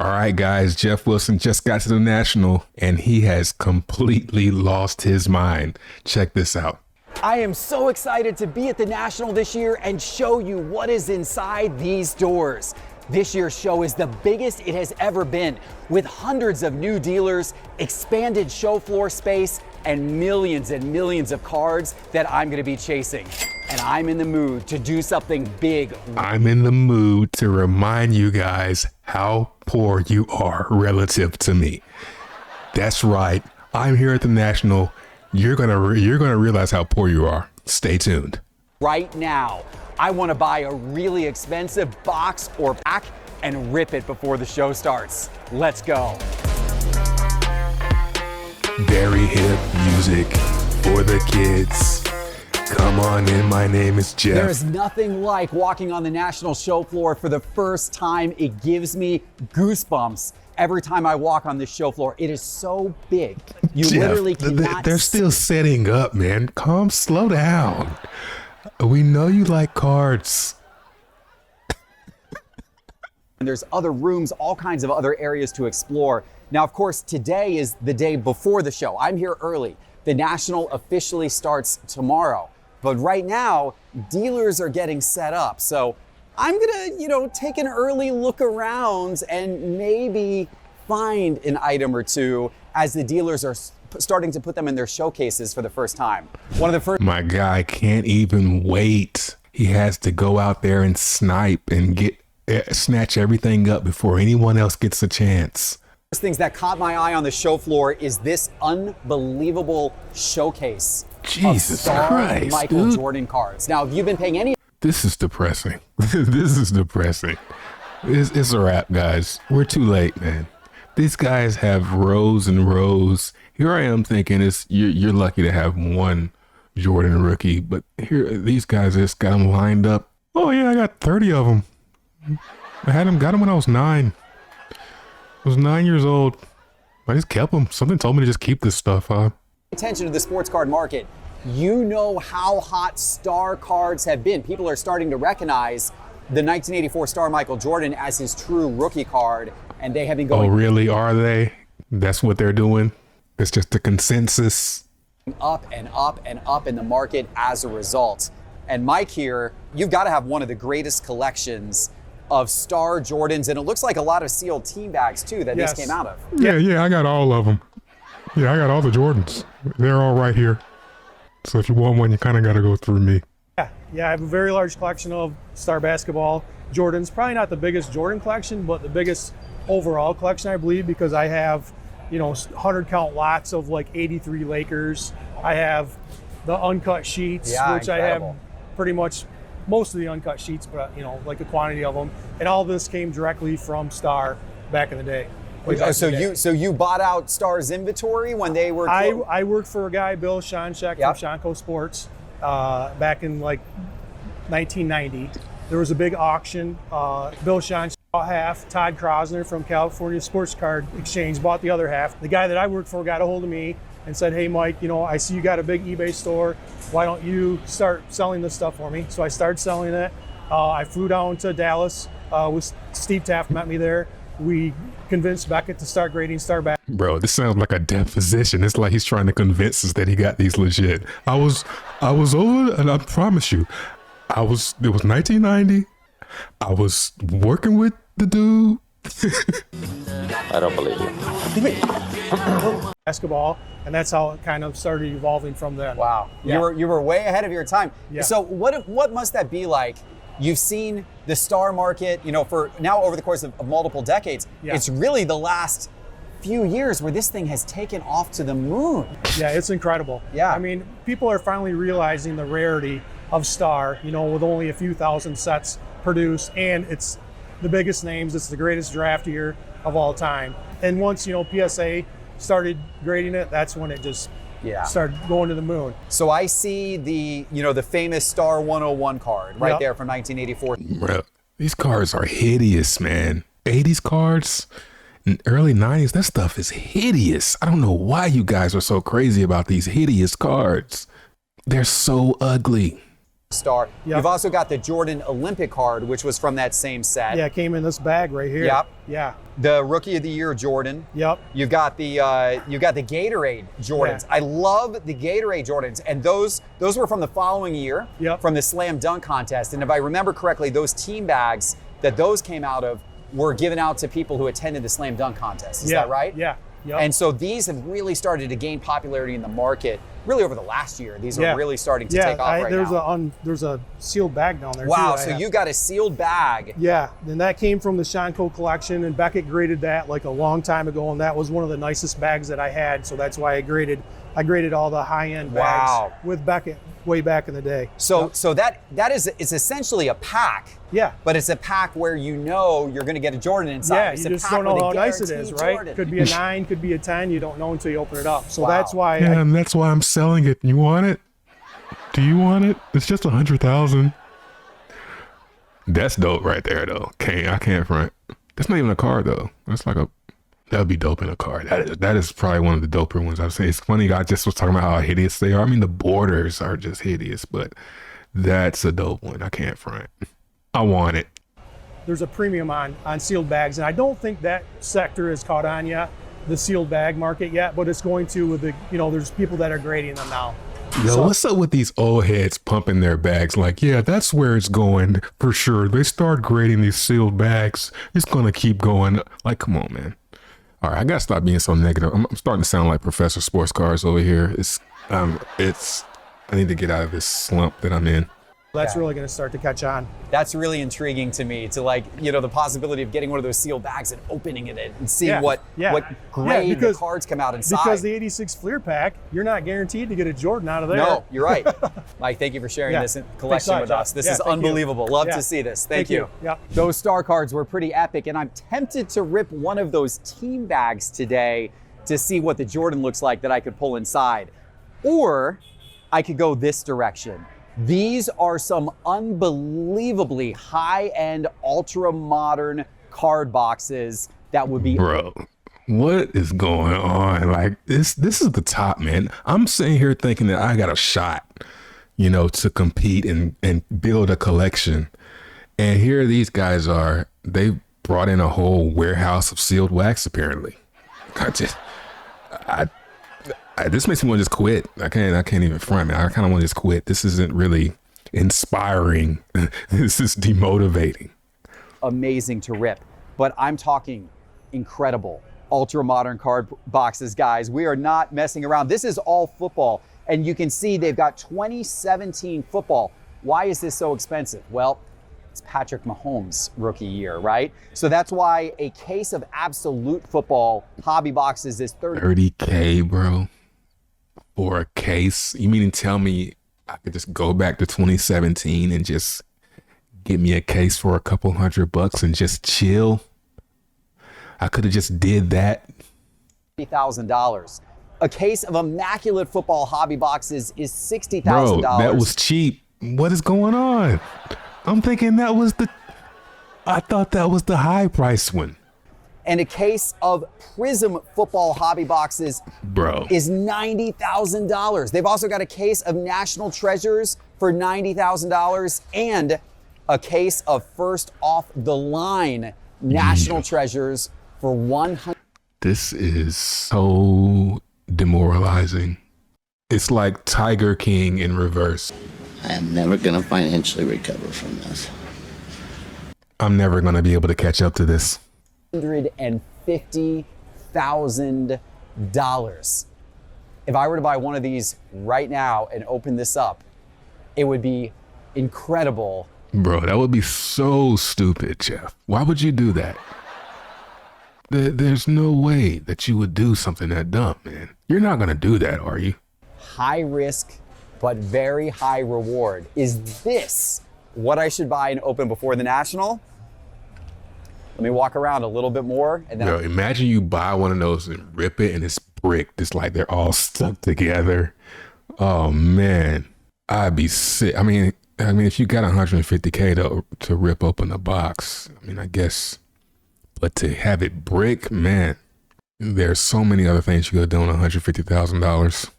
All right, guys, Geoff Wilson just got to the National and he has completely lost his mind. Check this out. I am so excited to be at the National this year and show you what is inside these doors. This year's show is the biggest it has ever been, with hundreds of new dealers, expanded show floor space, and millions of cards that I'm gonna be chasing. And I'm in the mood to do something big. I'm in the mood to remind you guys how poor you are relative to me. That's right. I'm here at the National. You're gonna realize how poor you are. Stay tuned. Right now, I want to buy a really expensive box or pack and rip it before the show starts. Let's go. Very hip music for the kids. Come on in, my name is Geoff. There's nothing like walking on the National show floor for the first time. It gives me goosebumps every time I walk on this show floor. It is so big. You Geoff, literally cannot. They're still setting up, man. Slow down. We know you like cards. And there's other rooms, all kinds of other areas to explore. Now, of course, today is the day before the show. I'm here early. The National officially starts tomorrow. But right now, dealers are getting set up. So I'm gonna, take an early look around and maybe find an item or two as the dealers are starting to put them in their showcases for the first time. One of the first. My guy can't even wait. He has to go out there and snipe and snatch everything up before anyone else gets a chance. First things that caught my eye on the show floor is this unbelievable showcase. Jesus Christ, Michael dude. Jordan cards. Now, have you been paying any? This is depressing. This is depressing. It's a wrap, guys. We're too late, man. These guys have rows and rows. Here I am thinking you're lucky to have one Jordan rookie, but here these guys just got them lined up. Oh yeah, I got 30 of them. got them when I was 9. I was 9 years old. I just kept them. Something told me to just keep this stuff, huh? Attention to the sports card market. You know how hot star cards have been. People are starting to recognize the 1984 star Michael Jordan as his true rookie card, and they have been going. Oh, really? Are they? That's what they're doing? It's just a consensus. Up and up and up in the market as a result. And Mike here, you've got to have one of the greatest collections of star Jordans, and it looks like a lot of sealed team bags too that these came out of. Yeah, I got all of them. Yeah, I got all the Jordans. They're all right here. So if you want one, you kind of got to go through me. Yeah, I have a very large collection of star basketball Jordans. Probably not the biggest Jordan collection, but the biggest overall collection, I believe, because I have, 100 count lots of like 83 Lakers. I have the uncut sheets, which incredible. I have pretty much most of the uncut sheets, but like a quantity of them. And all this came directly from Star back in the day. So you bought out Star's inventory when they were. I worked for a guy, Bill Schoncheck from Schonco Sports, back in like 1990. There was a big auction. Bill Schoncheck bought half. Todd Krosner from California Sports Card Exchange bought the other half. The guy that I worked for got a hold of me and said, "Hey, Mike, I see you got a big eBay store. Why don't you start selling this stuff for me?" So I started selling it. I flew down to Dallas with Steve Taft, met me there. We convinced Beckett to start grading star back. Bro, this sounds like a deposition. It's like he's trying to convince us that he got these legit. I was over, and I promise you, it was 1990. I was working with the dude. I don't believe you. Basketball, and that's how it kind of started evolving from then. Wow, Yeah. you were way ahead of your time. Yeah. So what must that be like? You've seen the star market, for now over the course of multiple decades. Yeah. It's really the last few years where this thing has taken off to the moon. Yeah, it's incredible. Yeah. I mean, people are finally realizing the rarity of Star, with only a few thousand sets produced, and it's the biggest names. It's the greatest draft year of all time. And once, PSA started grading it, that's when it just started going to the moon. So I see the famous Star 101 card right there from 1984. Bro, these cards are hideous, man. 80s cards and early 90s, that stuff is hideous. I don't know why you guys are so crazy about these hideous cards. They're so ugly. Star. Yep. You've also got the Jordan Olympic card, which was from that same set. Yeah, it came in this bag right here. Yep. Yeah. The Rookie of the Year Jordan. Yep. You've got the Gatorade Jordans. Yeah. I love the Gatorade Jordans, and those were from the following year, Yep. from the Slam Dunk contest. And if I remember correctly, those team bags that those came out of were given out to people who attended the Slam Dunk contest. Is Yeah. that right? Yeah. Yep. And so these have really started to gain popularity in the market. Really over the last year, these are Yeah. really starting to yeah, take off right now. there's a sealed bag down there. Wow, too, so you got a sealed bag. Yeah, and that came from the Shonko collection, and Beckett graded that like a long time ago, and that was one of the nicest bags that I had. So that's why I graded all the high-end bags Wow. with Beckett way back in the day. So Yep. so that is it's essentially a pack. Yeah. But it's a pack where you know you're going to get a Jordan inside. Yeah, It's you a just pack don't know with a how nice it guaranteed is, right? Jordan. Could be a 9, could be a 10. You don't know until you open it up. So Wow. that's why Yeah, and that's why I'm selling it. You want it? Do you want it? It's just 100,000. That's dope right there, though. I can't front. That's not even a card, though. That's like that'd be dope in a card. That is probably one of the doper ones I've seen. It's funny. I just was talking about how hideous they are. I mean, the borders are just hideous, but that's a dope one. I can't front. I want it. there's a premium on sealed bags, and I don't think that sector has caught on yet, the sealed bag market yet, but it's going to with the, there's people that are grading them now. Yo, So- what's up with these old heads pumping their bags? Like, yeah, that's where it's going for sure. They start grading these sealed bags. It's going to keep going. Like, come on, man. All right, I got to stop being so negative. I'm starting to sound like Professor Sports Cars over here. I need to get out of this slump that I'm in. That's Yeah. really going to start to catch on. That's really intriguing to me, to the possibility of getting one of those sealed bags and opening it and seeing Yeah, what yeah. grade because- the cards come out inside. Because the 86 Fleer pack, you're not guaranteed to get a Jordan out of there. No, you're right. Mike, thank you for sharing Yeah. this Thanks collection a lot, with Geoff. us. This Yeah, is thank you. unbelievable. Love Yeah. to see this. Thank you. Yeah. Those star cards were pretty epic, and I'm tempted to rip one of those team bags today to see what the Jordan looks like that I could pull inside. Or I could go this direction. These are some unbelievably high-end, ultra-modern card boxes that would be Bro, what is going on? Like, this is the top, man. I'm sitting here thinking that I got a shot, to compete and build a collection. And here these guys are. They brought in a whole warehouse of sealed wax, apparently. This makes me want to just quit. I can't even front, man. I kind of want to just quit. This isn't really inspiring. This is demotivating. amazing to rip, but I'm talking incredible ultra modern card boxes, guys. We are not messing around. This is all football, and you can see they've got 2017 football. Why is this so expensive? Well, it's Patrick Mahomes' rookie year, right? So that's why a case of absolute football hobby boxes is $30K, bro, for a case. You mean to tell me I could just go back to 2017 and just get me a case for a couple $100 and just chill? I could have just did that. $30,000. A case of immaculate football hobby boxes is $60,000. Bro, that was cheap. What is going on? I'm thinking I thought that was the high price one. And a case of Prism football hobby boxes Bro. is $90,000. They've also got a case of National Treasures for $90,000 and a case of first off the line National Treasures for $100,000. This is so demoralizing. It's like Tiger King in reverse. I am never going to financially recover from this. I'm never going to be able to catch up to this. $150,000. If I were to buy one of these right now and open this up, it would be incredible. Bro, that would be so stupid, Geoff. Why would you do that? There's no way that you would do something that dumb, man. You're not going to do that, are you? High risk, but very high reward. Is this what I should buy and open before the National? Let me walk around a little bit more and then Bro, imagine you buy one of those and rip it and it's bricked. It's like they're all stuck together. Oh, man. I'd be sick. I mean, if you got $150K to rip open a box, I guess, but to have it brick, man, there's so many other things you could have done with $150,000.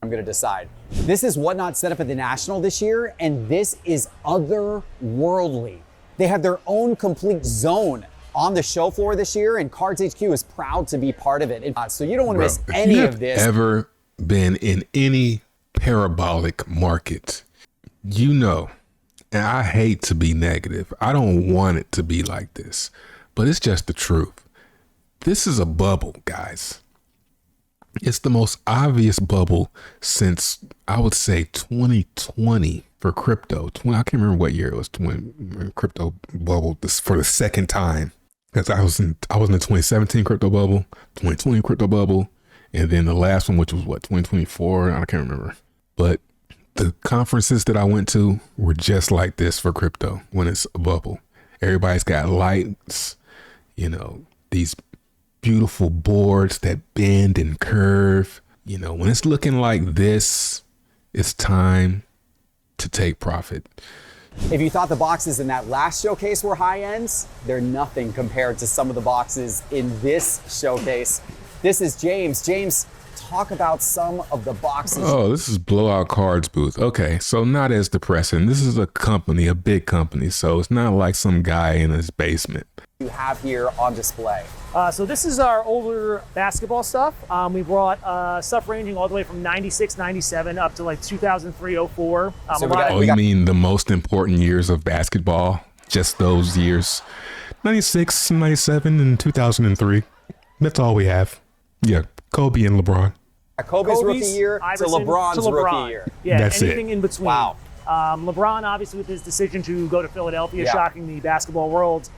I'm going to decide. This is Whatnot set up at the National this year, and this is otherworldly. They have their own complete zone on the show floor this year, and Cards HQ is proud to be part of it. So you don't want to miss any of this. If you've ever been in any parabolic market, you know, and I hate to be negative. I don't want it to be like this, but it's just the truth. This is a bubble, guys. It's the most obvious bubble since, I would say, 2020 for crypto. I can't remember what year it was when crypto bubble this for the second time. Because I was in the 2017 crypto bubble, 2020 crypto bubble, and then the last one, which was what, 2024? I can't remember. But the conferences that I went to were just like this for crypto when it's a bubble. Everybody's got lights, you know, these beautiful boards that bend and curve. You know, when it's looking like this, it's time to take profit. If you thought the boxes in that last showcase were high ends, they're nothing compared to some of the boxes in this showcase. This is James. James, talk about some of the boxes. Oh, this is Blowout Cards booth. Okay, so not as depressing. This is a company, a big company, so it's not like some guy in his basement. You have here on display. So this is our older basketball stuff. We brought stuff ranging all the way from 96, 97 up to like 2003, 04. You mean the most important years of basketball? Just those years? 96, 97, and 2003. That's all we have. Yeah, Kobe and LeBron. Kobe's rookie year to LeBron's rookie year. Yeah, that's anything in between. Wow. LeBron, obviously, with his decision to go to Philadelphia, Yeah. shocking the basketball world.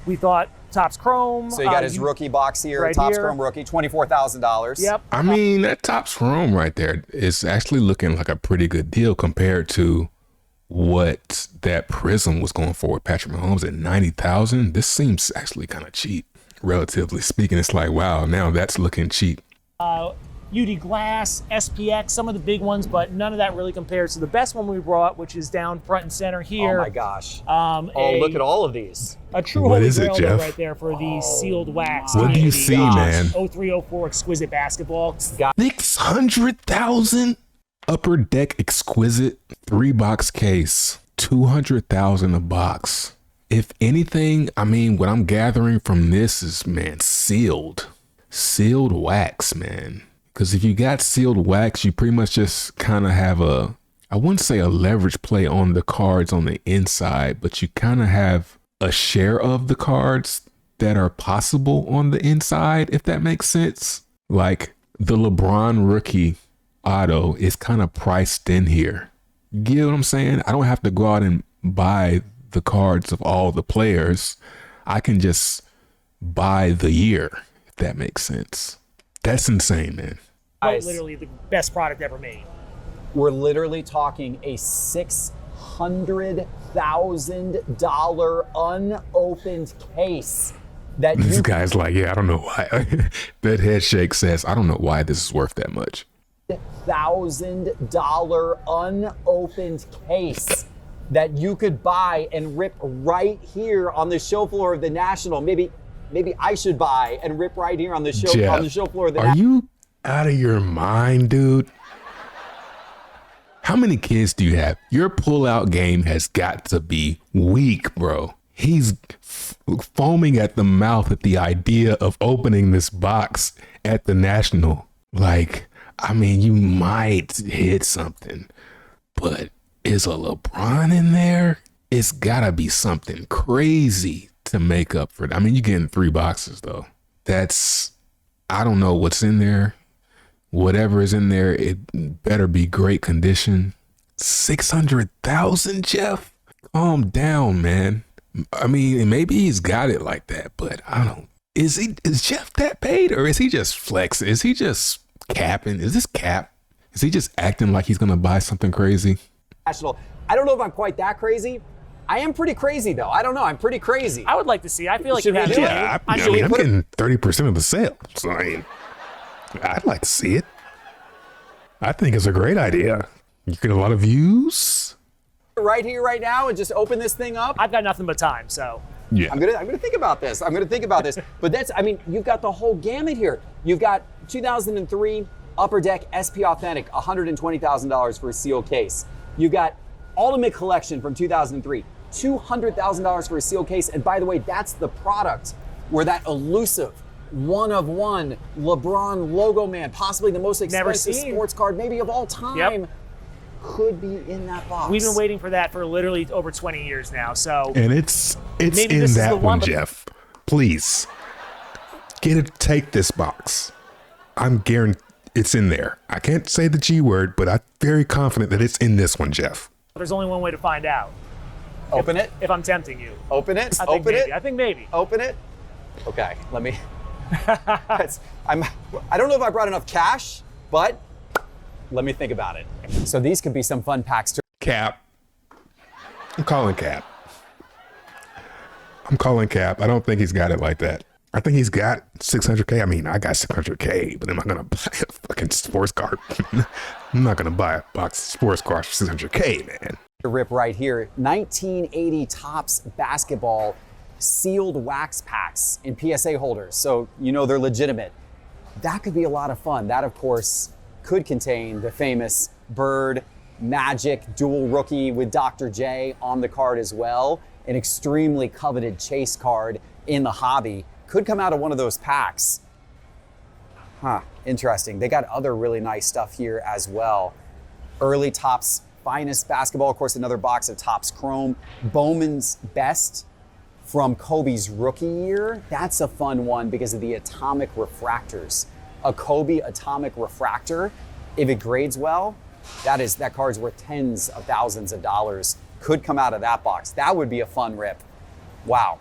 We thought Topps Chrome. So you got his rookie box here, right Topps here. Chrome rookie, $24,000. Yep. I mean, that Topps Chrome right there is actually looking like a pretty good deal compared to what that Prism was going for with Patrick Mahomes at 90,000. This seems actually kind of cheap, relatively speaking. It's like, wow, now that's looking cheap. UD Glass, SPX, some of the big ones, but none of that really compares to the best one we brought, which is down front and center here. Oh my gosh. Look at all of these. A true What holy is it, grail Jeff? right there for the sealed wax. What do you see, man? 0304 exquisite basketball. 600,000 Upper Deck Exquisite 3-box case, 200,000 a box. If anything, I mean, what I'm gathering from this is, man, sealed wax, man. Because if you got sealed wax, you pretty much just kind of have I wouldn't say a leverage play on the cards on the inside, but you kind of have a share of the cards that are possible on the inside, if that makes sense. Like the LeBron rookie auto is kind of priced in here. You get what I'm saying? I don't have to go out and buy the cards of all the players. I can just buy the year, if that makes sense. That's insane, man. Quite literally the best product ever made. We're literally talking a $600,000 unopened case that This guy's like, yeah, I don't know why. That head shake says, I don't know why this is worth that much. $1,000 unopened case that you could buy and rip right here on the show floor of the National. Maybe I should buy and rip right here on the show Jeff, on the show floor of the are National. you out of your mind, dude? How many kids do you have? Your pullout game has got to be weak, bro. He's foaming at the mouth at the idea of opening this box at the National. Like, I mean, you might hit something, but is a LeBron in there? It's gotta be something crazy to make up for it. I mean, you're getting 3 boxes though. I don't know what's in there. Whatever is in there, it better be great condition. 600,000, Jeff? Calm down, man. I mean, maybe he's got it like that, but I don't. Is Jeff that paid, or is he just flexing? Is he just capping? Is this cap? Is he just acting like he's gonna buy something crazy? National. I don't know if I'm quite that crazy. I am pretty crazy though. I don't know. I'm pretty crazy. I would like to see. I feel like Should you we have do it? Yeah, I Should we mean, I'm put it- getting 30% of the sale. So I mean, I'd like to see it. I think it's a great idea. You get a lot of views. Right here, right now, and just open this thing up. I've got nothing but time, so. Yeah. I'm gonna think about this. But you've got the whole gamut here. You've got 2003 Upper Deck SP Authentic, $120,000 for a sealed case. You got Ultimate Collection from 2003, $200,000 for a sealed case. And by the way, that's the product where that elusive one-of-one LeBron logo man, possibly the most expensive sports card maybe of all time, could be in that box. We've been waiting for that for literally over 20 years now. So, and it's maybe in this is that the one, one, Geoff. Please take this box. I'm guaranteed it's in there. I can't say the G word, but I'm very confident that it's in this one, Geoff. There's only one way to find out. Open it. If I'm tempting you. Open it. Open it. I think maybe. Open it. Okay, let me. I don't know if I brought enough cash, but let me think about it. So these could be some fun packs to Cap. I'm calling Cap. I don't think he's got it like that. I think he's got 600K. I mean, I got 600K, but am I going to buy a fucking sports card? I'm not going to buy a box of sports cards for 600K, man. rip right here. 1980 Topps basketball sealed wax packs in PSA holders. So you know they're legitimate. That could be a lot of fun. That, of course, could contain the famous Bird Magic dual rookie with Dr. J on the card as well. An extremely coveted chase card in the hobby. Could come out of one of those packs. Huh, interesting. They got other really nice stuff here as well. Early Topps finest basketball. Of course, another box of Topps Chrome. Bowman's Best from Kobe's rookie year. That's a fun one because of the atomic refractors. A Kobe atomic refractor, if it grades well, that card's worth tens of thousands of dollars. Could come out of that box. That would be a fun rip. Wow.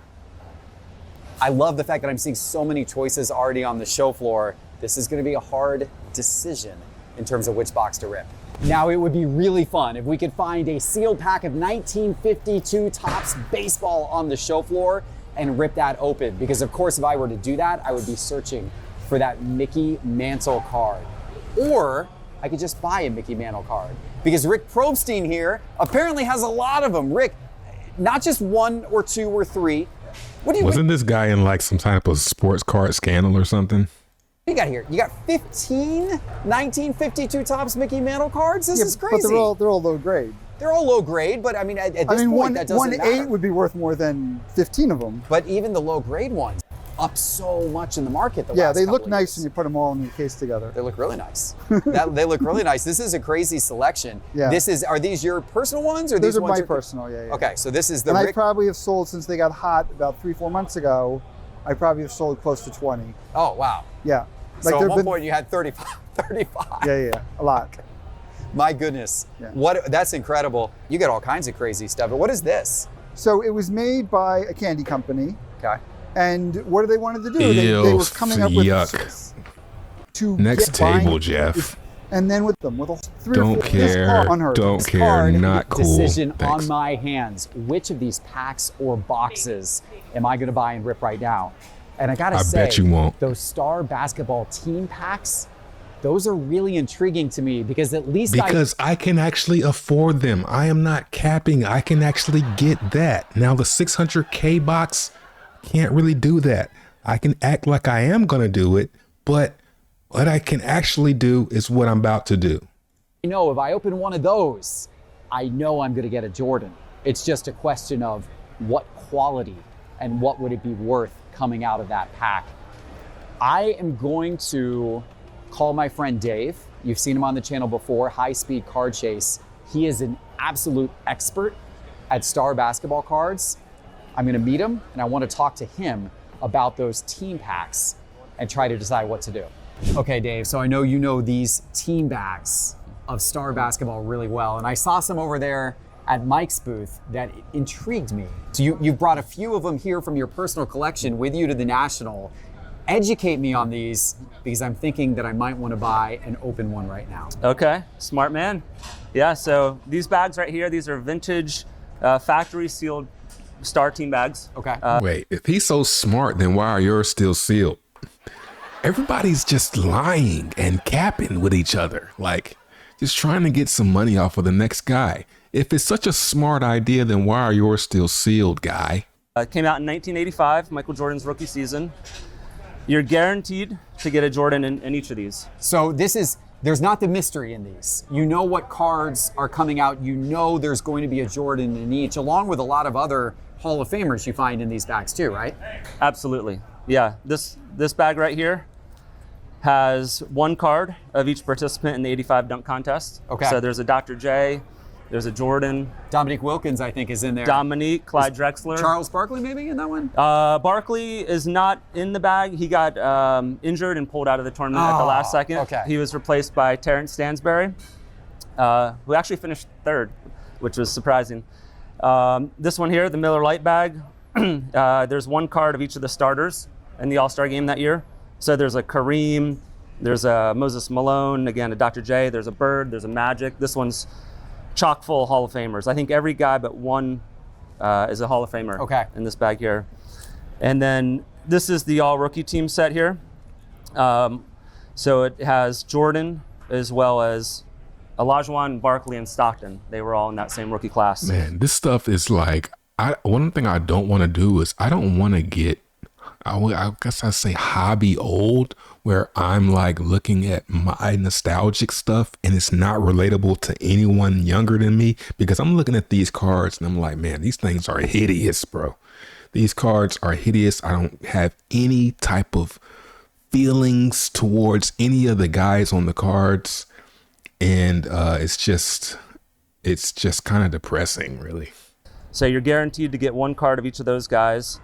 I love the fact that I'm seeing so many choices already on the show floor. This is going to be a hard decision in terms of which box to rip. Now, it would be really fun if we could find a sealed pack of 1952 Topps baseball on the show floor and rip that open. Because of course, if I were to do that, I would be searching for that Mickey Mantle card. Or I could just buy a Mickey Mantle card. Because Rick Probstein here apparently has a lot of them. Rick, not just one or two or three. Wasn't this guy in like some type of sports card scandal or something? What do you got here? You got 15 1952 Topps Mickey Mantle cards? This is crazy. But they're all low grade. They're all low grade, but I mean, at this point, that doesn't matter. 1/8 would be worth more than 15 of them. But even the low grade ones up so much in the market. Yeah, they look nice when you put them all in your case together. They look really nice. They look really nice. This is a crazy selection. Yeah. Are these your personal ones, or those these are ones my personal? Yeah. Okay, so this is the. And I probably have sold, since they got hot about 3-4 months ago, I probably have sold close to 20. Oh wow. Yeah. So at one point you had 35. Yeah, a lot. My goodness. Yeah. That's incredible. You get all kinds of crazy stuff. But what is this? So it was made by a candy company. Okay. And what they wanted to do? They were coming up with yuck. to Next get table, buying, Geoff. And then with them, with a 3 Don't or 4 care. unheard. Don't care. Not cool. Decision Thanks. on my hands. Which of these packs or boxes am I going to buy and rip right now? And I gotta say, bet you won't. Those Star Basketball team packs, those are really intriguing to me because at least because I can actually afford them. I am not capping. I can actually get that. Now the 600K box can't really do that. I can act like I am gonna do it, but what I can actually do is what I'm about to do. You know, if I open one of those, I know I'm gonna get a Jordan. It's just a question of what quality and what would it be worth coming out of that pack. I am going to call my friend Dave. You've seen him on the channel before, High Speed Card Chase. He is an absolute expert at Star basketball cards. I'm gonna meet him and I wanna talk to him about those team packs and try to decide what to do. Okay, Dave, so I know you know these team bags of Star basketball really well, and I saw some over there at Mike's booth that intrigued me. So you've brought a few of them here from your personal collection with you to the National. Educate me on these because I'm thinking that I might want to buy and open one right now. Okay, smart man. Yeah, so these bags right here, these are vintage factory sealed Star team bags. Okay. Wait, if he's so smart, then why are yours still sealed? Everybody's just lying and capping with each other, like just trying to get some money off of the next guy. If it's such a smart idea, then why are yours still sealed, guy? Came out in 1985, Michael Jordan's rookie season. You're guaranteed to get a Jordan in each of these. So this is there's not the mystery in these. You know what cards are coming out. You know there's going to be a Jordan in each, along with a lot of other Hall of Famers you find in these bags too, right? Absolutely. Yeah, this bag right here has one card of each participant in the 85 dunk contest. Okay. So there's a Dr. J, there's a Jordan. Dominique Wilkins, I think, is in there. Dominique, Clyde Drexler. Charles Barkley maybe in that one? Barkley is not in the bag. He got injured and pulled out of the tournament at the last second. Okay. He was replaced by Terrence Stansberry, who actually finished third, which was surprising. This one here, the Miller Lite bag, there's one card of each of the starters in the All-Star game that year. So there's a Kareem, there's a Moses Malone, again, a Dr. J, there's a Bird, there's a Magic. This one's chock full of Hall of Famers. I think every guy but one is a Hall of Famer in this bag here. And then this is the all-rookie team set here. So it has Jordan as well as Olajuwon, Barkley, and Stockton. They were all in that same rookie class. Man, this stuff is like, one thing I don't want to do is I don't want to get, I guess I say hobby old, where I'm like looking at my nostalgic stuff and it's not relatable to anyone younger than me, because I'm looking at these cards and I'm like, man, these things are hideous, bro. These cards are hideous. I don't have any type of feelings towards any of the guys on the cards. And it's just kind of depressing, really. So you're guaranteed to get one card of each of those guys.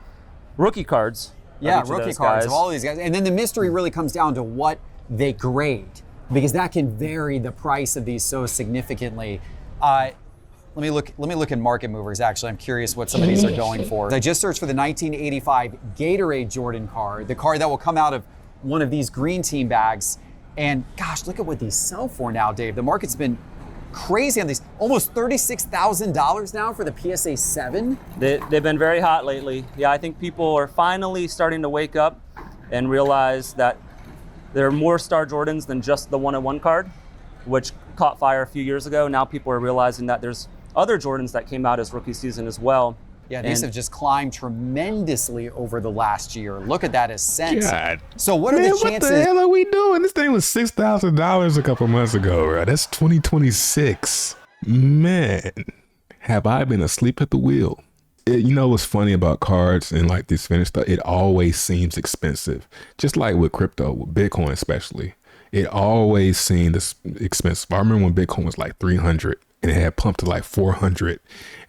Rookie cards. Yeah, rookie cards of all these guys. And then the mystery really comes down to what they grade, because that can vary the price of these so significantly. Let me look at market movers, actually. I'm curious what some of these are going for. I just searched for the 1985 Gatorade Jordan card, the card that will come out of one of these green team bags. And gosh, look at what these sell for now, Dave. The market's been crazy on these. Almost $36,000 now for the PSA 7. They've been very hot lately. Yeah, I think people are finally starting to wake up and realize that there are more Star Jordans than just the 101 card, which caught fire a few years ago. Now people are realizing that there's other Jordans that came out as rookie season as well. Yeah, these have just climbed tremendously over the last year. Look at that ascent. God. So what are the chances? What the hell are we doing? This thing was $6,000 a couple months ago, bro. That's 2026. Man, have I been asleep at the wheel? You know what's funny about cards and like this finished stuff? It always seems expensive. Just like with crypto, with Bitcoin especially. It always seemed expensive. I remember when Bitcoin was like 300 and it had pumped to like 400.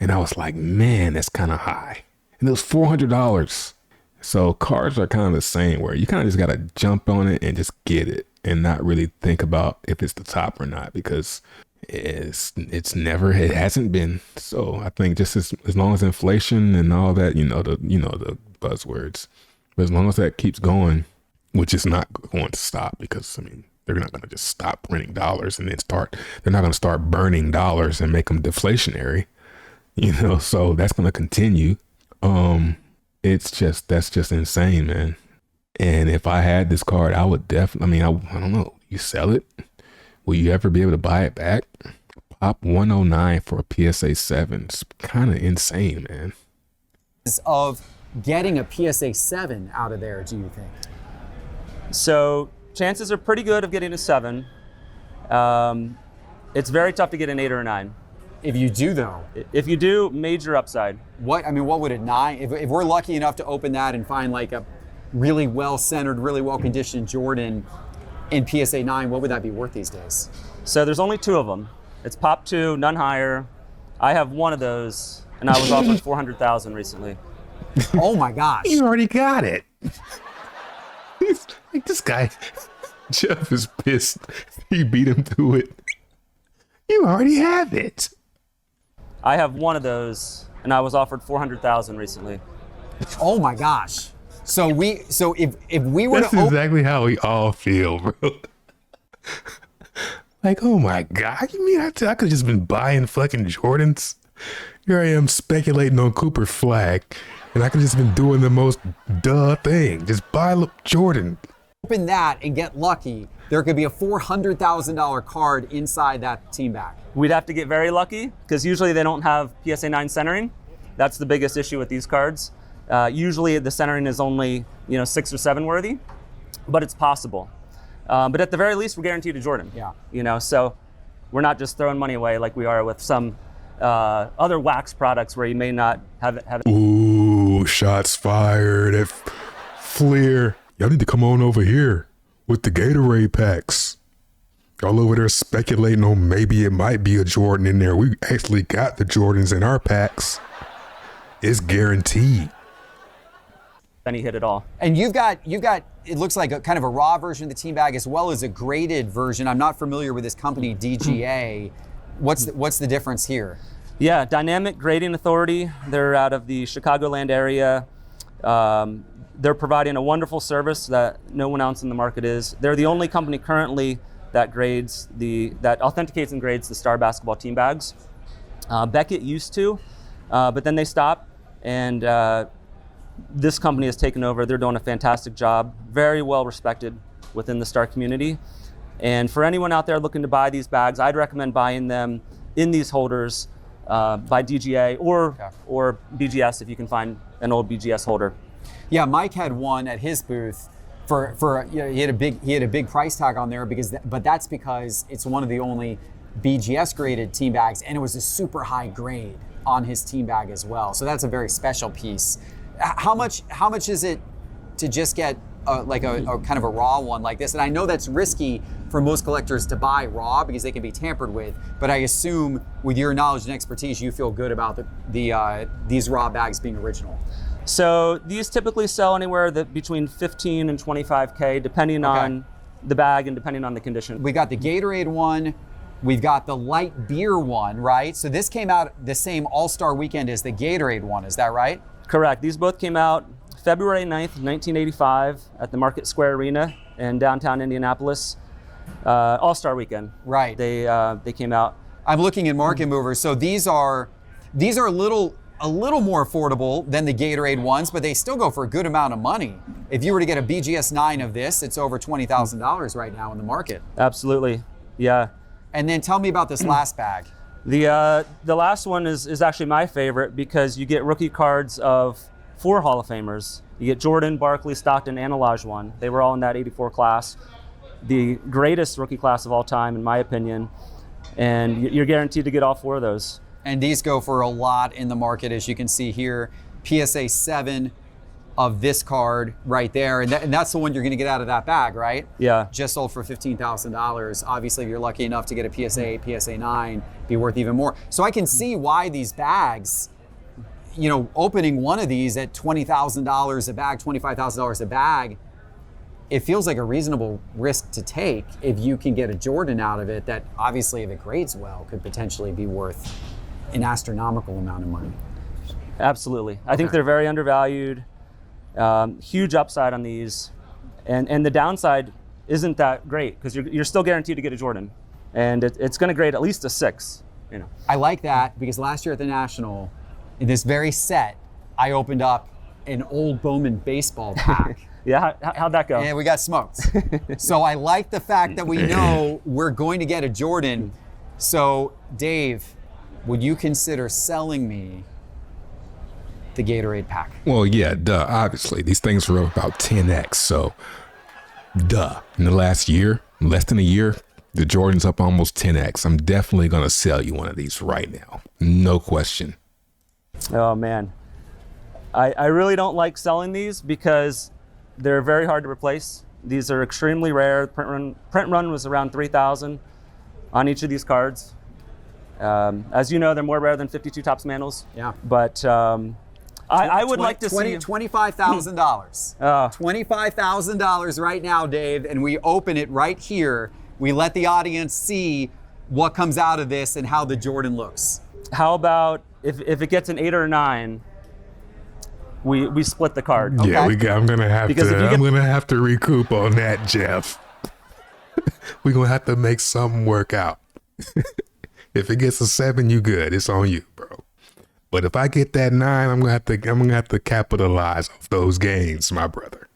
And I was like, man, that's kind of high. And it was $400. So cards are kind of the same, where you kind of just got to jump on it and just get it and not really think about if it's the top or not, because it hasn't been. So I think just as long as inflation and all that, the buzzwords, but as long as that keeps going, which is not going to stop, because they're not going to just stop printing dollars and then they're not going to start burning dollars and make them deflationary, so that's going to continue. That's just insane, man. And if I had this card, I would definitely, I don't know, you sell it? Will you ever be able to buy it back? Pop 109 for a PSA 7. It's kind of insane, man. Of getting a PSA 7 out of there, do you think? So chances are pretty good of getting a 7. It's very tough to get an 8 or a 9. If you do, though. If you do, major upside. What would a 9, if we're lucky enough to open that and find like a really well-centered, really well-conditioned Jordan in PSA 9, what would that be worth these days? So there's only 2 of them. It's Pop 2, none higher. I have one of those, and I was offered $400,000 recently. Oh my gosh. You already got it. This guy, Geoff, is pissed. He beat him to it. You already have it. I have one of those, and I was offered $400,000 recently. Oh my gosh. So if we were That's exactly how we all feel, bro. Like, oh my God, you mean I could have just been buying fucking Jordans? Here I am speculating on Cooper Flag, and I could have just been doing the most duh thing. Just buy Jordan. Open that and get lucky, there could be a $400,000 card inside that team bag. We'd have to get very lucky, because usually they don't have PSA 9 centering. That's the biggest issue with these cards. Usually the centering is only 6 or 7 worthy, but it's possible. But at the very least, we're guaranteed a Jordan. Yeah. You know, so we're not just throwing money away like we are with some other wax products where you may not have it. Ooh, shots fired at Fleer. Y'all need to come on over here with the Gatorade packs. Y'all over there speculating on maybe it might be a Jordan in there. We actually got the Jordans in our packs. It's guaranteed. Any hit at all. And you've got it looks like a kind of a raw version of the team bag as well as a graded version. I'm not familiar with this company DGA. What's the difference here? Yeah, Dynamic Grading Authority. They're out of the Chicagoland area. They're providing a wonderful service that no one else in the market is. They're the only company currently that that authenticates and grades the Star basketball team bags. Beckett used to, but then they stopped, and this company has taken over. They're doing a fantastic job, very well respected within the Star community. And for anyone out there looking to buy these bags, I'd recommend buying them in these holders by DGA or BGS if you can find an old BGS holder. Yeah, Mike had one at his booth for you know, he had a big price tag on there but that's because it's one of the only BGS graded team bags, and it was a super high grade on his team bag as well. So that's a very special piece. How much is it to just get a kind of a raw one like this? And I know that's risky for most collectors to buy raw because they can be tampered with, but I assume with your knowledge and expertise, you feel good about these raw bags being original. So these typically sell anywhere between 15 and 25K, depending on the bag and depending on the condition. We got the Gatorade one, we've got the light beer one, right? So this came out the same All-Star weekend as the Gatorade one, is that right? Correct. These both came out February 9th, 1985 at the Market Square Arena in downtown Indianapolis. All-Star weekend. Right. They came out. I'm looking at Market Movers. So these are a little more affordable than the Gatorade ones, but they still go for a good amount of money. If you were to get a BGS 9 of this, it's over $20,000 right now in the market. Absolutely. Yeah. And then tell me about this last bag. The last one is actually my favorite because you get rookie cards of 4 Hall of Famers. You get Jordan, Barkley, Stockton, and Olajuwon. They were all in that 84 class. The greatest rookie class of all time, in my opinion. And you're guaranteed to get all 4 of those. And these go for a lot in the market, as you can see here. PSA 7 of this card right there. And that's the one you're going to get out of that bag, right? Yeah. Just sold for $15,000. Obviously, if you're lucky enough to get a PSA 8, PSA 9, be worth even more. So I can see why these bags, you know, opening one of these at $20,000 a bag, $25,000 a bag, it feels like a reasonable risk to take if you can get a Jordan out of it that obviously, if it grades well, could potentially be worth an astronomical amount of money. Absolutely. I think they're very undervalued. Huge upside on these. And the downside isn't that great because you're still guaranteed to get a Jordan. And it's going to grade at least a 6. You know. I like that because last year at the National, in this very set, I opened up an old Bowman baseball pack. Yeah, how'd that go? And we got smoked. So I like the fact that we know we're going to get a Jordan. So Dave, would you consider selling me the Gatorade pack? Well, yeah, duh. Obviously, these things were up about 10x. So, duh. In the last year, less than a year, the Jordan's up almost 10x. I'm definitely going to sell you one of these right now. No question. Oh, man. I really don't like selling these because they're very hard to replace. These are extremely rare. Print run was around 3,000 on each of these cards. As you know, they're more rare than 52 Topps Manuals. Yeah. But I would like to see $25,000. $25,000 right now, Dave, and we open it right here. We let the audience see what comes out of this and how the Jordan looks. How about if it gets an 8 or a 9, we split the card. Yeah, I'm gonna have to recoup on that, Geoff. We're gonna have to make something work out. If it gets a 7, you good. It's on you, bro. But if I get that 9, I'm gonna have to capitalize off those gains, my brother.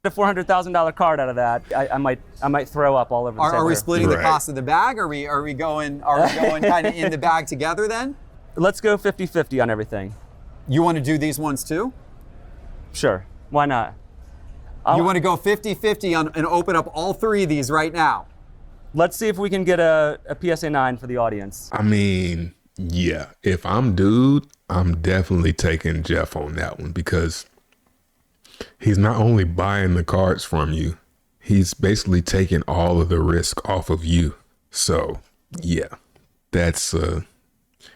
A $400,000 card out of that, I might throw up all over the table. Are we splitting the Right. cost of the bag? Are we going kind of in the bag together then? Let's go 50-50 on everything. You want to do these ones too? Sure. Why not? You want to go 50-50 and open up all three of these right now? Let's see if we can get a PSA 9 for the audience. I mean, yeah, if I'm dude, I'm definitely taking Geoff on that one because he's not only buying the cards from you, he's basically taking all of the risk off of you. So, yeah, that's, and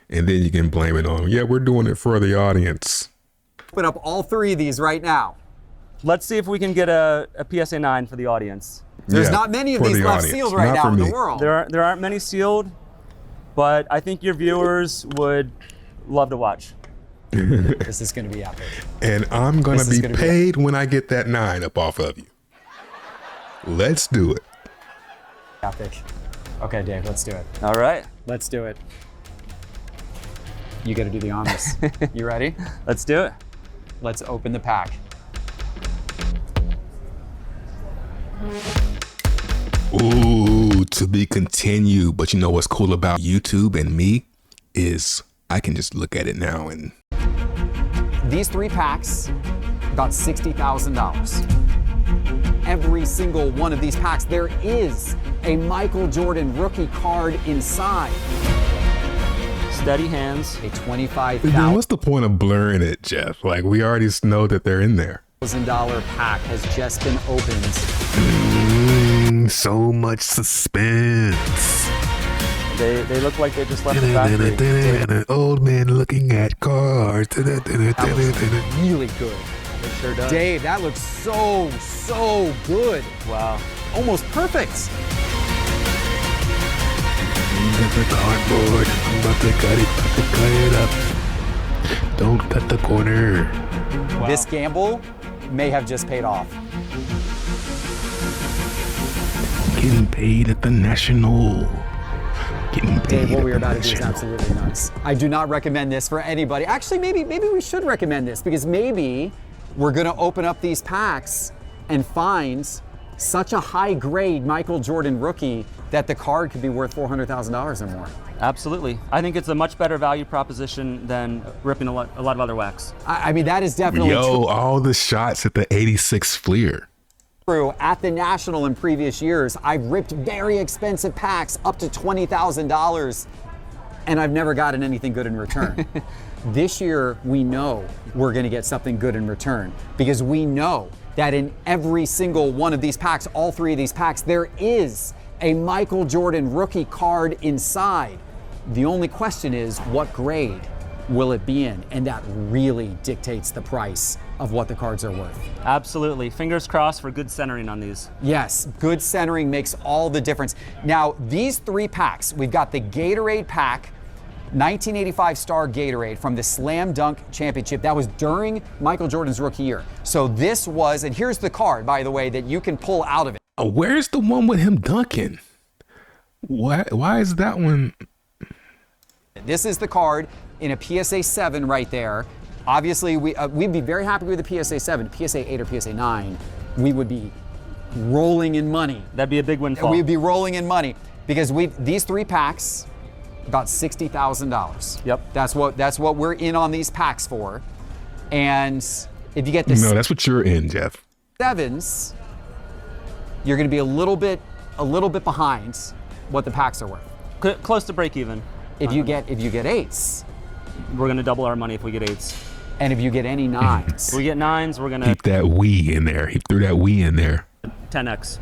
then you can blame it on, yeah, we're doing it for the audience. Open up all three of these right now. Let's see if we can get a PSA 9 for the audience. There's Yeah, not many of for these the left audience, sealed right not now for in the me. world. There aren't many sealed, but I think your viewers would love to watch. This is going to be epic. And I'm going This to is be gonna be- paid when I get that 9 up off of you. Let's do it. Epic. Okay, Dave, let's do it. All right, Let's do it. You got to do the honors. You ready? let's do it. Let's open the pack. Ooh, to be continued. But you know what's cool about YouTube and me is I can just look at it now and These three packs, about $60,000. Every single one of these packs, there is a Michael Jordan rookie card inside. Steady hands. A then $25,000 what's the point of blurring it, Geoff? Like we already know that they're in there. pack has just been opened. So much suspense. They look like they just left the factory. Old man looking at cars. Really good. It sure does. Dave, that looks so good. Wow. Almost perfect. The cardboard. I'm about to cut it up. Don't cut the corner. Wow. This gamble may have just paid off. Getting paid at the National. Getting paid Dave, what at we are the about to do is National. absolutely nuts. I do not recommend this for anybody. Actually, maybe we should recommend this because maybe we're going to open up these packs and find such a high grade Michael Jordan rookie that the card could be worth $400,000 or more. Absolutely. I think it's a much better value proposition than ripping a lot of other wax. I mean, that is definitely Yo, all the shots at the 86 Fleer. true. At the National in previous years, I've ripped very expensive packs up to $20,000 and I've never gotten anything good in return. This year, we know we're going to get something good in return because we know that in every single one of these packs, all three of these packs, there is a Michael Jordan rookie card inside. The only question is, what grade will it be in? And that really dictates the price of what the cards are worth. Absolutely. Fingers crossed for good centering on these. Yes, good centering makes all the difference. Now, these three packs, we've got the Gatorade pack, 1985 Star Gatorade from the Slam Dunk Championship. That was during Michael Jordan's rookie year. So this was, and here's the card, by the way, that you can pull out of it. Where's the one with him dunking? Why is that one? This is the card in a PSA 7 right there. Obviously, we'd be very happy with the PSA 7. PSA 8 or PSA 9, we would be rolling in money. That'd be a big windfall. We'd be rolling in money because these three packs, about $60,000. Yep. That's what we're in on these packs for. And if you get the No, that's what you're in, Geoff. 7s, you're going to be a little bit behind what the packs are worth. Close to break even. If you get 8s, We're gonna double our money if we get 8s. and if you get any 9s, If we get 9s, we're gonna Keep that we in there. He threw that we in there. 10x.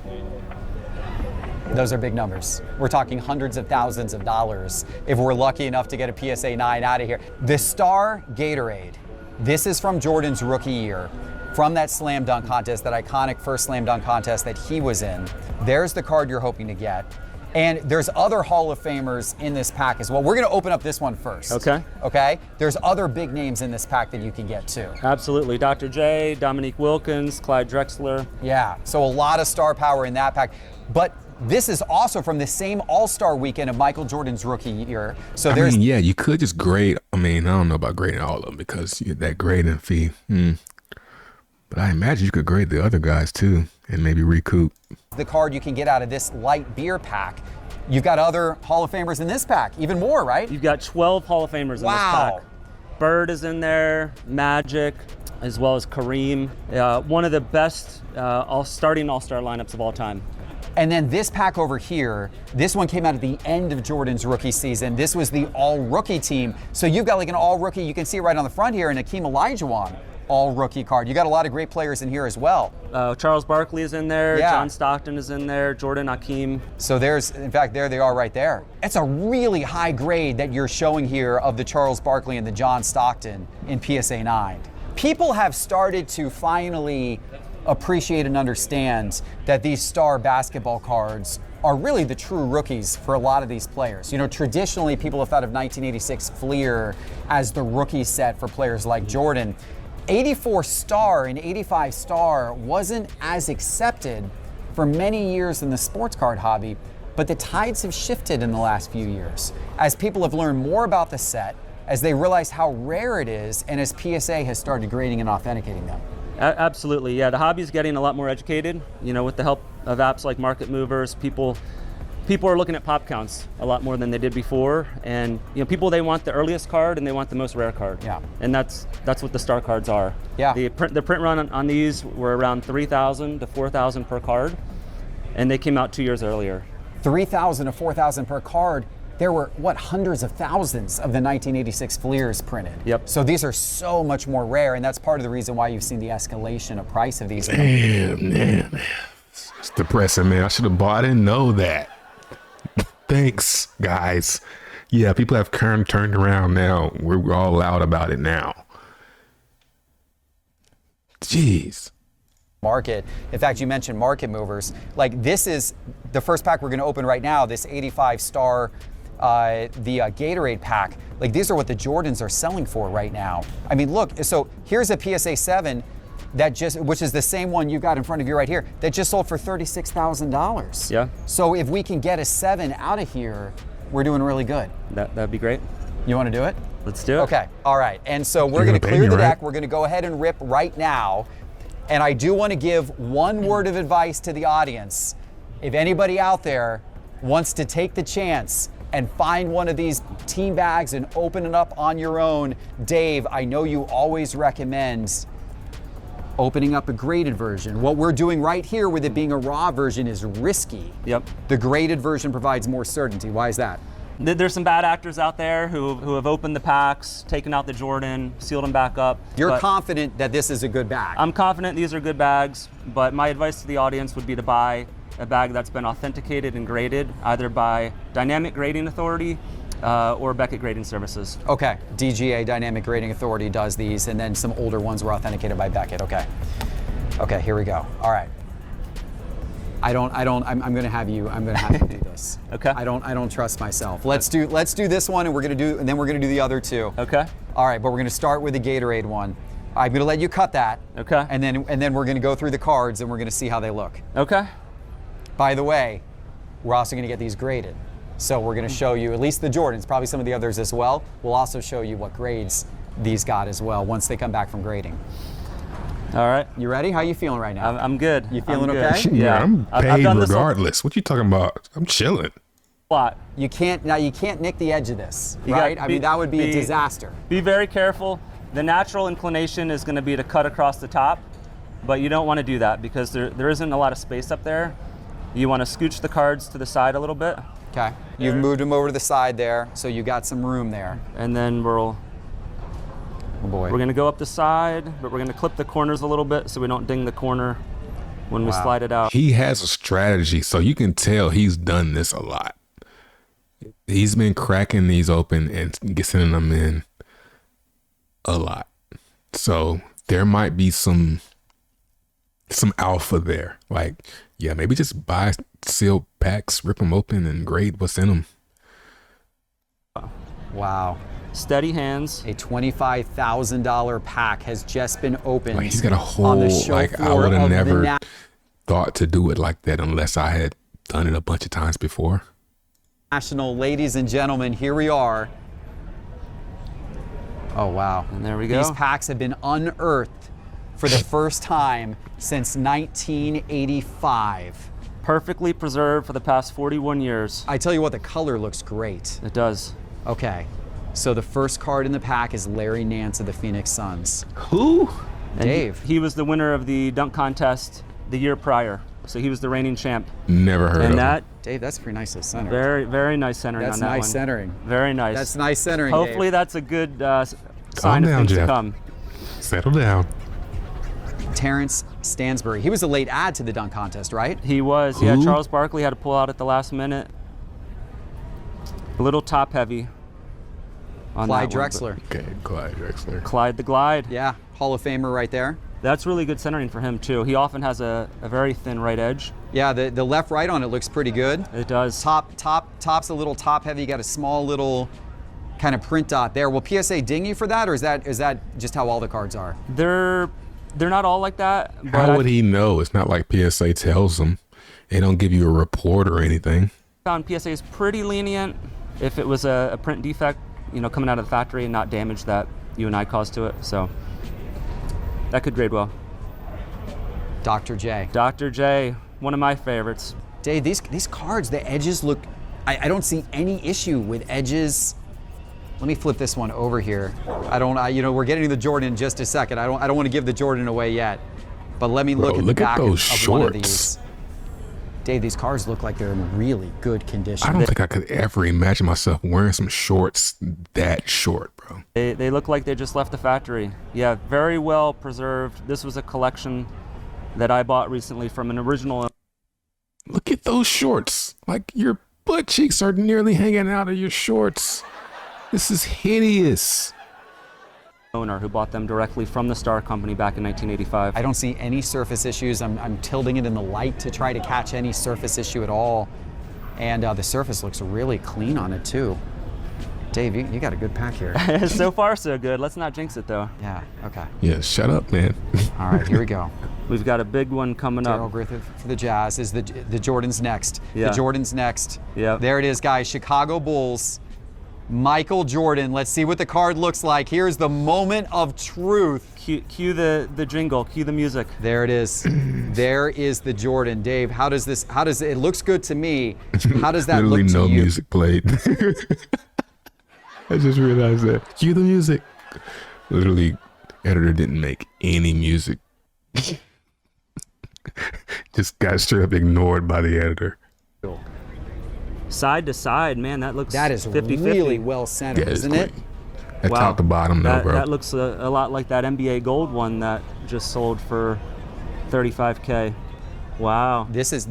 those are big numbers. We're talking hundreds of thousands of dollars if we're lucky enough to get a PSA 9 out of here. The Star Gatorade. This is from Jordan's rookie year, from that slam dunk contest, that iconic first slam dunk contest that he was in. There's the card you're hoping to get. And there's other Hall of Famers in this pack as well. We're going to open up this one first. Okay. Okay? There's other big names in this pack that you can get too. Absolutely. Dr. J, Dominique Wilkins, Clyde Drexler. Yeah, so a lot of star power in that pack. But this is also from the same All-Star weekend of Michael Jordan's rookie year. So I there's mean, yeah, you could just grade. I mean, I don't know about grading all of them because you get that grading fee. But I imagine you could grade the other guys too and maybe recoup. the card you can get out of this light beer pack. You've got other Hall of Famers in this pack, even more, right? You've got 12 Hall of Famers in this Wow. pack. Bird is in there, Magic, as well as Kareem. One of the best starting all-star lineups of all time. And then this pack over here, this one came out at the end of Jordan's rookie season. This was the all-rookie team. So you've got like an all-rookie, you can see it right on the front here, and Hakeem Olajuwon all-rookie card. You got a lot of great players in here as well. Charles Barkley is in there, Yeah. John Stockton is in there, Jordan Hakeem. So there's, in fact, there they are right there. It's a really high grade that you're showing here of the Charles Barkley and the John Stockton in PSA 9. People have started to finally appreciate and understand that these star basketball cards are really the true rookies for a lot of these players. You know, traditionally people have thought of 1986 Fleer as the rookie set for players like Jordan. 84 star and 85 star wasn't as accepted for many years in the sports card hobby, but the tides have shifted in the last few years as people have learned more about the set, as they realize how rare it is, and as PSA has started grading and authenticating them. Absolutely, yeah. The hobby's getting a lot more educated. You know, with the help of apps like Market Movers, people are looking at pop counts a lot more than they did before. And you know, they want the earliest card and they want the most rare card. Yeah. And that's what the star cards are. Yeah. The print run on these were around 3,000 to 4,000 per card, and they came out 2 years earlier. 3,000 to 4,000 per card. There were, hundreds of thousands of the 1986 Fleers printed. Yep. So these are so much more rare, and that's part of the reason why you've seen the escalation of price of these. Damn, man. It's depressing, man. I should have bought. I didn't know that. Thanks, guys. Yeah, people have turned around now. We're all loud about it now. Jeez. Market. In fact, you mentioned Market Movers. Like, this is the first pack we're going to open right now, this 85 star, the Gatorade pack. Like, these are what the Jordans are selling for right now. I mean, look, so here's a PSA 7 which is the same one you got in front of you right here, that just sold for $36,000. Yeah. So if we can get a 7 out of here, we're doing really good. That'd be great. You want to do it? Let's do it. Okay. All right. And so we're going to clear the deck. We're going to go ahead and rip right now. And I do want to give one word of advice to the audience. If anybody out there wants to take the chance and find one of these team bags and open it up on your own, Dave, I know you always recommend opening up a graded version. What we're doing right here with it being a raw version is risky. Yep. The graded version provides more certainty. Why is that? There's some bad actors out there who have opened the packs, taken out the Jordan, sealed them back up. You're confident that this is a good bag? I'm confident these are good bags, but my advice to the audience would be to buy a bag that's been authenticated and graded, either by Dynamic Grading Authority or Beckett Grading Services. Okay, DGA, Dynamic Grading Authority, does these, and then some older ones were authenticated by Beckett. Okay. Okay, here we go. All right. I'm gonna have you do this. Okay. I don't trust myself. Let's do this one, and then we're gonna do the other two. Okay. All right, but we're gonna start with the Gatorade one. I'm gonna let you cut that. Okay. And then we're gonna go through the cards, and we're gonna see how they look. Okay. By the way, we're also gonna get these graded. So we're gonna show you at least the Jordans, probably some of the others as well. We'll also show you what grades these got as well once they come back from grading. All right. You ready? How you feeling right now? I'm good. You feeling I'm okay? good. Yeah, I'm I've paid done this regardless. What you talking about? I'm chilling. a lot. You can't nick the edge of this, You right? gotta I mean, that would be a disaster. Be very careful. The natural inclination is going to be to cut across the top, but you don't want to do that because there isn't a lot of space up there. You want to scooch the cards to the side a little bit. Okay. You've moved them over to the side there, so you got some room there. And then Oh boy. we're going to go up the side, but we're going to clip the corners a little bit so we don't ding the corner when we slide it out. He has a strategy, so you can tell he's done this a lot. He's been cracking these open and sending them in a lot. So there might be some alpha there. Like, yeah, maybe just buy sealed packs, rip them open, and grade what's in them. Wow. Steady hands. A $25,000 pack has just been opened. Like, he's got a whole, on the show like, I floor would have of the never thought to do it like that unless I had done it a bunch of times before. National. Ladies and gentlemen, here we are. Oh, wow. And there we go. These packs have been unearthed for the first time since 1985. Perfectly preserved for the past 41 years. I tell you what, the color looks great. It does. Okay. So the first card in the pack is Larry Nance of the Phoenix Suns. Who? Dave. He was the winner of the dunk contest the year prior. So he was the reigning champ. Never heard of And him. that, Dave, that's pretty nice center. very, very nice centering That's on that nice one. centering. Very nice. That's nice centering, Hopefully Dave. that's a good Calm sign of down, things Geoff. to come. Settle down. Terrence Stansbury. He was a late add to the dunk contest, right? He was. Yeah, Who? Charles Barkley had to pull out at the last minute. A little top heavy on Clyde that one, Drexler. Okay, Clyde Drexler. but Clyde the Glide. Yeah, Hall of Famer right there. That's really good centering for him too. He often has a very thin right edge. Yeah, the left right on it looks pretty good. It does. Top's a little top heavy. You got a small little kind of print dot there. Will PSA ding you for that, or is that just how all the cards are? They're not all like that. But How would he know? It's not like PSA tells him. They don't give you a report or anything. found PSA is pretty lenient if it was a print defect, coming out of the factory and not damage that you and I caused to it. So that could grade well. Dr. J. Dr. J, one of my favorites. Dave, these cards, the edges look, I don't see any issue with edges. Let me flip this one over here. We're getting to the Jordan in just a second. I don't want to give the Jordan away yet, but let me look Bro, at the look at back those of one of shorts. these. Dave, these cards look like they're in really good condition. I don't think I could ever imagine myself wearing some shorts that short, bro. They look like they just left the factory. Yeah, very well preserved. This was a collection that I bought recently from an original. Look at those shorts. Like your butt cheeks are nearly hanging out of your shorts. This is hideous. Owner who bought them directly from the Star Company back in 1985. I don't see any surface issues. I'm tilting it in the light to try to catch any surface issue at all. And the surface looks really clean on it too. Dave, you got a good pack here. So far, so good. Let's not jinx it, though. Yeah, okay. Yeah, shut up, man. All right, here we go. We've got a big one coming Darrell up. Griffith for the Jazz. Is the Jordan's next. Yeah. The Jordan's next. Yeah. There it is, guys. Chicago Bulls. Michael Jordan. Let's see what the card looks like. Here's the moment of truth. Cue the jingle. Cue the music. There it is. There is the Jordan. Dave, how does it looks good to me. How does that Literally look to no you? music played. I just realized that. Cue the music. Literally, editor didn't make any music. Just got straight up ignored by the editor. Side to side, man, that looks That is 50-50. really well centered, Yeah, it's isn't it? clean. At top to bottom, though, bro. That looks a lot like that NBA Gold one that just sold for $35K. Wow. This is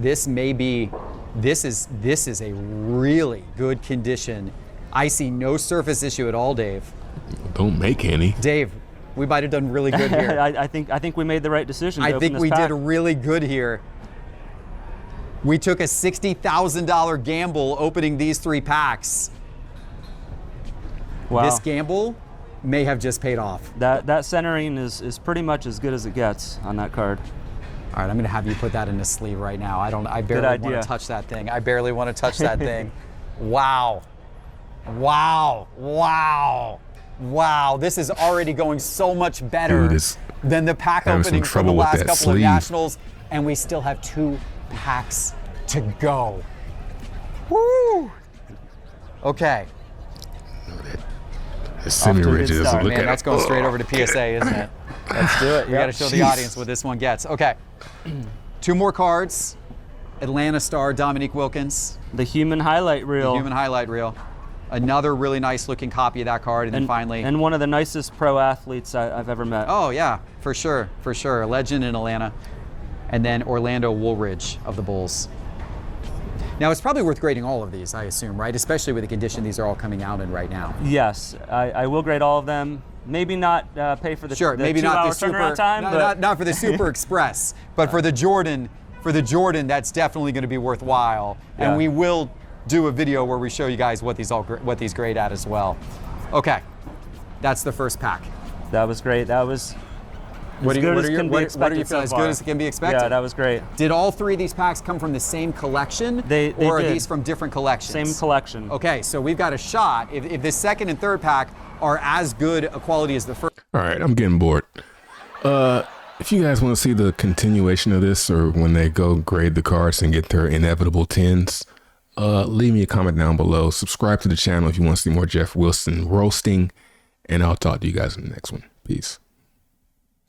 a really good condition. I see no surface issue at all, Dave. Don't make any. Dave, we might have done really good here. I think we made the right decision. To I open think this we pack. did really good here. We took a $60,000 gamble opening these 3 packs. Wow. This gamble may have just paid off. That centering is pretty much as good as it gets on that card. All right, I'm going to have you put that in the sleeve right now. I barely want idea. to touch that thing. I barely want to touch that thing. Wow. Wow. Wow. Wow. This is already going so much better Dude, it's than the pack having some opening from the trouble with last that couple of sleeve. nationals. And we still have 2 packs to go. Woo! Okay. The semi-rigid doesn't start. look Man, at that's it. going straight over to PSA, isn't it? Let's do it. We got to show the Jeez. audience what this one gets. Okay. 2 more cards. Atlanta star Dominique Wilkins, The human highlight reel. the human highlight reel. Another really nice looking copy of that card. And then finally. And one of the nicest pro athletes I've ever met. Oh, yeah, for sure. For sure. A legend in Atlanta. And then Orlando Woolridge of the Bulls. Now, it's probably worth grading all of these, I assume, right? Especially with the condition these are all coming out in right now. Yes, I will grade all of them. Maybe not pay for the, Sure, the maybe not 2-hour the super, turnaround time, but not for the Super Express, but for the Jordan, that's definitely going to be worthwhile. Yeah. And we will do a video where we show you guys what these grade at as well. Okay, that's the first pack. that was great. That was What as do you, good what as are your, can be what, expected what are you so feeling? As far. good as it can be expected? Yeah, that was great. Did all 3 of these packs come from the same collection? They or are did. these from different collections? Same collection. Okay, so we've got a shot. If the second and third pack are as good a quality as the first. All right, I'm getting bored. If you guys want to see the continuation of this, or when they go grade the cards and get their inevitable 10s, Leave me a comment down below. Subscribe to the channel if you want to see more Geoff Wilson roasting. And I'll talk to you guys in the next one. Peace.